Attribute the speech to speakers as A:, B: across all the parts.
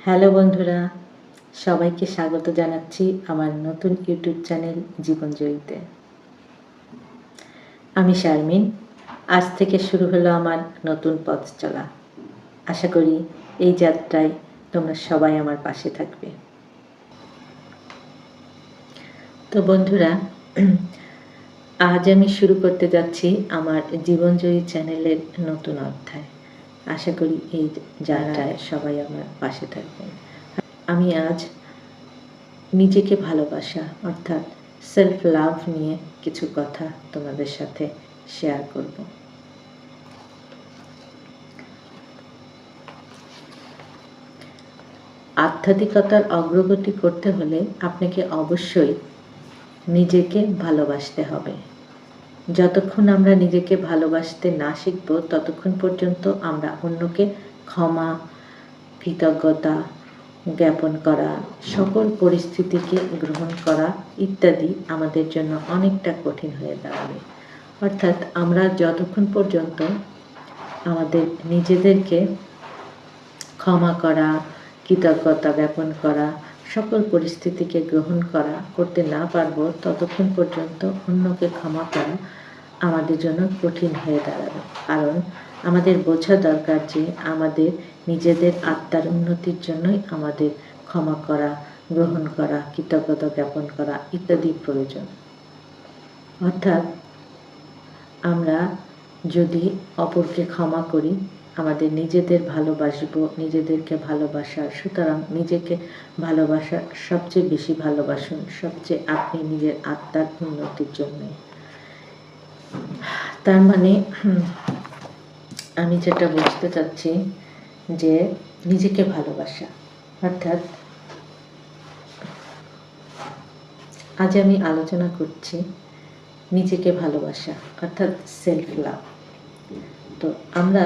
A: Hello বন্ধুরা, সবাইকে স্বাগত জানাচ্ছি আমার নতুন ইউটিউব চ্যানেল জীবনজয়ীতে। আমি শারমিন। আজ থেকে শুরু হলো আমার নতুন পথ চলা। আশা করি এই যাত্রায় তোমরা সবাই আমার পাশে থাকবে। তো বন্ধুরা, আজ আমি শুরু করতে যাচ্ছি আমার জীবনজয়ী চ্যানেলের নতুন অধ্যায়। আশা করি এই যাত্রায় সবাই আমার পাশে থাকবেন। আমি আজ নিজেকে ভালোবাসা অর্থাৎ সেলফ লাভ নিয়ে কিছু কথা তোমাদের সাথে শেয়ার করব। আধ্যাত্মিকতার অগ্রগতি করতে হলে আপনাকে অবশ্যই নিজেকে ভালোবাসতে হবে। যতক্ষণ আমরা নিজেকে ভালোবাসতে না শিখব ততক্ষণ পর্যন্ত আমরা অন্যকে ক্ষমা, কৃতজ্ঞতা জ্ঞাপন করা, সকল পরিস্থিতিকে গ্রহণ করা ইত্যাদি আমাদের জন্য অনেকটা কঠিন হয়ে দাঁড়াবে। অর্থাৎ আমরা যতক্ষণ পর্যন্ত আমাদের নিজেদেরকে ক্ষমা করা, কৃতজ্ঞতা জ্ঞাপন করা, সকল পরিস্থিতিকে গ্রহণ করতে না পারবো ততক্ষণ পর্যন্ত অন্যকে ক্ষমা করা আমাদের জন্য কঠিন হয়ে দাঁড়াবে। কারণ আমাদের বোঝা দরকার যে আমাদের নিজেদের আত্মার উন্নতির জন্যই আমাদের ক্ষমা করা, গ্রহণ করা, কৃতজ্ঞতা জ্ঞাপন করা ইত্যাদি প্রয়োজন। অর্থাৎ আমরা যদি অপরকে ক্ষমা করি, আমাদের নিজেদের ভালোবাসবো, নিজেদেরকে ভালোবাসার, সুতরাং নিজেকে ভালোবাসার সবচেয়ে বেশি ভালোবাসুন, সবচেয়ে আপনি নিজের আত্মার উন্নতির জন্য। তার মানে আমি যেটা বুঝতে চাচ্ছি যে নিজেকে ভালোবাসা অর্থাৎ আজ আমি আলোচনা করছি নিজেকে ভালোবাসা অর্থাৎ সেলফ লাভ। তো আমরা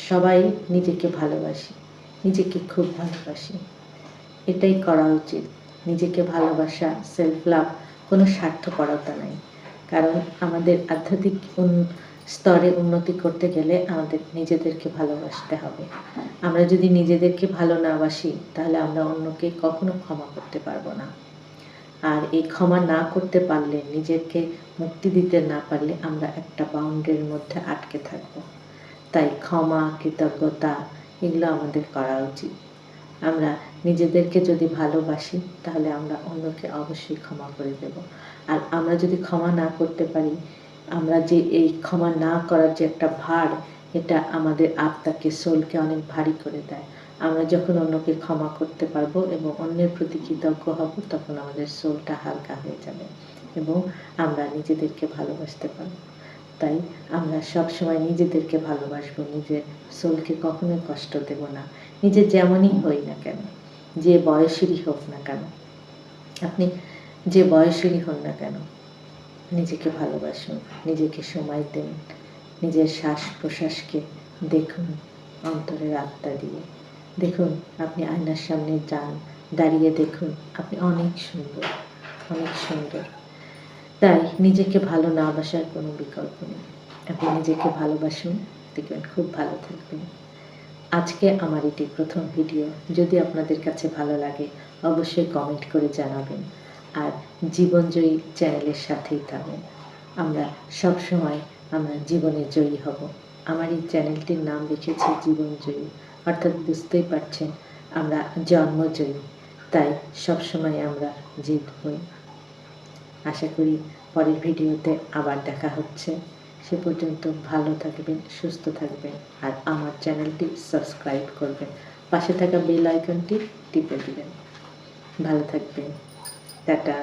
A: সবাই নিজেকে ভালোবাসি, নিজেকে খুব ভালোবাসি, এটাই করা উচিত। নিজেকে ভালোবাসা, সেলফ লাভ কোনো স্বার্থপরতা নাই। কারণ আমাদের আধ্যাত্মিক স্তরে উন্নতি করতে গেলে আমাদের নিজেদেরকে ভালোবাসতে হবে। আমরা যদি নিজেদেরকে ভালো না বাসি তাহলে আমরা অন্যকে কখনো ক্ষমা করতে পারবো না। আর এই ক্ষমা না করতে পারলে, নিজেকে মুক্তি দিতে না পারলে আমরা একটা বাউন্ডারির মধ্যে আটকে থাকবো। তাই ক্ষমা, কৃতজ্ঞতা এগুলো আমাদের করা উচিত। আমরা নিজেদেরকে যদি ভালোবাসি তাহলে আমরা অন্যকে অবশ্যই ক্ষমা করে দেব। আর আমরা যদি ক্ষমা না করতে পারি, আমরা যে এই ক্ষমা না করার যে একটা ভার, এটা আমাদের আত্মাকে, সোলকে অনেক ভারী করে দেয়। আমরা যখন অন্যকে ক্ষমা করতে পারবো এবং অন্যের প্রতি কৃতজ্ঞ হব, তখন আমাদের সোলটা হালকা হয়ে যাবে এবং আমরা নিজেদেরকে ভালোবাসতে পারবো। তাই আমরা সবসময় নিজেদেরকে ভালোবাসবো, নিজের সোলকে কখনোই কষ্ট দেব না। নিজে যেমনই হই না কেন, যে বয়সেরই হোক না কেন, আপনি যে বয়সেরই হন না কেন, নিজেকে ভালোবাসুন, নিজেকে সময় দিন, নিজের শ্বাস প্রশ্বাসকে দেখুন অন্তরের আত্মা দিয়ে। দেখুন, আপনি আয়নার সামনে যান, দাঁড়িয়ে দেখুন, আপনি অনেক সুন্দর, অনেক সুন্দর। তাই নিজেকে ভালো না বাসার কোনো বিকল্প নেই। আপনি নিজেকে ভালোবাসুন, দেখবেন খুব ভালো থাকবেন। আজকে আমার এটি প্রথম ভিডিও। যদি আপনাদের কাছে ভালো লাগে অবশ্যই কমেন্ট করে জানাবেন। আর জীবনজয়ী চ্যানেলের সাথেই থাকবেন। আমরা সবসময় আমরা জীবনে জয়ী হব। আমার এই চ্যানেলটির নাম রেখেছি জীবনজয়ী, অর্থাৎ বুঝতেই পারছেন আমরা জন্মজয়ী। তাই সবসময় আমরা জিতবই। আশা করি পরের ভিডিওতে আবার দেখা হচ্ছে। সে পর্যন্ত ভালো থাকবেন, সুস্থ থাকবেন আর আমার চ্যানেলটি সাবস্ক্রাইব করবেন। পাশে থাকা বেল আইকনটি টিপে দিবেন। ভালো থাকবেন। টাটা।